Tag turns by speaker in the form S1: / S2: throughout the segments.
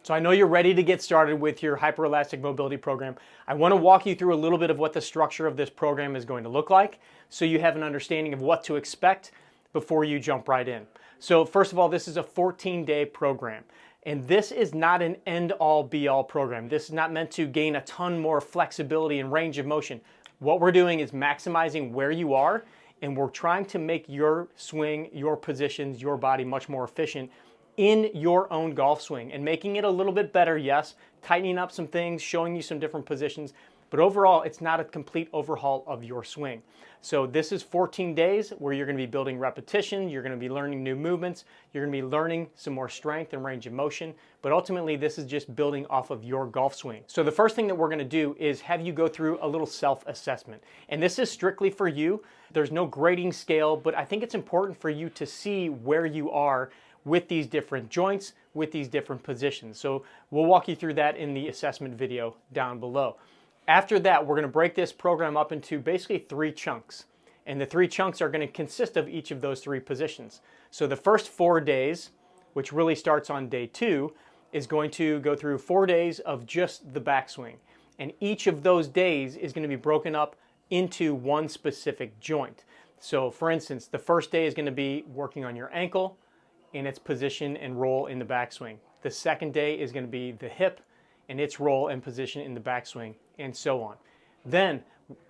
S1: So I know you're ready to get started with your hyperelastic mobility program. I want to walk you through a little bit of what the structure of this program is going to look like so you have an understanding of what to expect before you jump right in. So first of all, this is a 14-day program. And this is not an end-all be-all program. This is not meant to gain a ton more flexibility and range of motion. What we're doing is maximizing where you are, and we're trying to make your swing, your positions, your body much more efficient in your own golf swing and making it a little bit better, yes, tightening up some things, showing you some different positions, but overall it's not a complete overhaul of your swing. So this is 14 days where you're going to be building repetition, you're going to be learning new movements, you're going to be learning some more strength and range of motion, but ultimately this is just building off of your golf swing. So the first thing that we're going to do is have you go through a little self-assessment. And this is strictly for you. There's no grading scale, but I think it's important for you to see where you are with these different joints, with these different positions. So we'll walk you through that in the assessment video down below. After that, we're going to break this program up into basically 3 chunks. And the 3 chunks are going to consist of each of those 3 positions. So the first 4 days, which really starts on day 2, is going to go through 4 days of just the backswing. And each of those days is going to be broken up into one specific joint. So for instance, the first day is going to be working on your ankle in its position and role in the backswing. The second day is going to be the hip and its role and position in the backswing, and so on. Then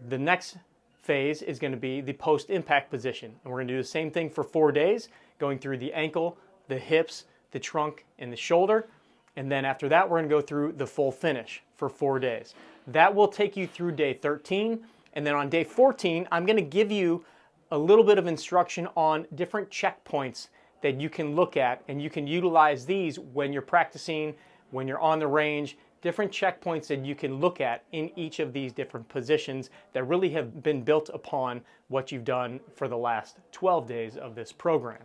S1: the next phase is going to be the post-impact position. And we're going to do the same thing for 4 days, going through the ankle, the hips, the trunk, and the shoulder. And then after that, we're going to go through the full finish for 4 days. That will take you through day 13. And then on day 14, I'm going to give you a little bit of instruction on different checkpoints that you can look at, and you can utilize these when you're practicing, when you're on the range, different checkpoints that you can look at in each of these different positions that really have been built upon what you've done for the last 12 days of this program.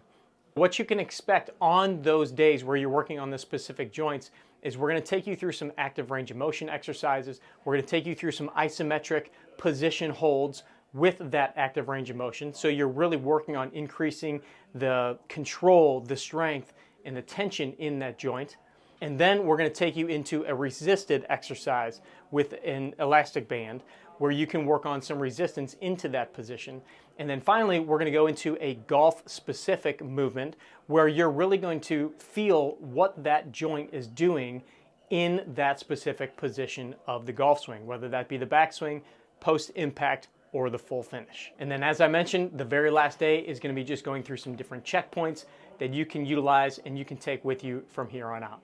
S1: What you can expect on those days where you're working on the specific joints is we're going to take you through some active range of motion exercises. We're going to take you through some isometric position holds with that active range of motion. So you're really working on increasing the control, the strength, and the tension in that joint. And then we're going to take you into a resisted exercise with an elastic band where you can work on some resistance into that position. And then finally, we're going to go into a golf-specific movement where you're really going to feel what that joint is doing in that specific position of the golf swing, whether that be the backswing, post-impact, or the full finish. And then as I mentioned, the very last day is going to be just going through some different checkpoints that you can utilize and you can take with you from here on out.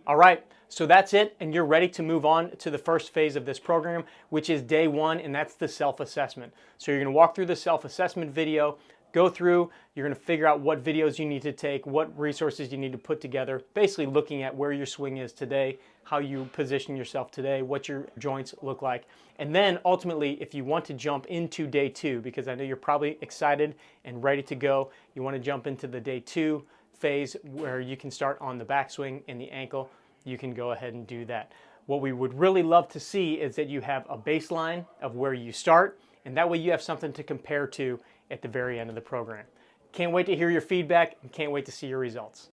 S1: All right, so that's it, and you're ready to move on to the first phase of this program, which is day 1, and that's the self-assessment. So you're going to walk through the self-assessment video, go through, you're going to figure out what videos you need to take, what resources you need to put together, basically looking at where your swing is today, how you position yourself today, what your joints look like. And then ultimately, if you want to jump into day 2, because I know you're probably excited and ready to go, you want to jump into the day 2 phase where you can start on the backswing and the ankle, you can go ahead and do that. What we would really love to see is that you have a baseline of where you start, and that way you have something to compare to at the very end of the program. Can't wait to hear your feedback and can't wait to see your results.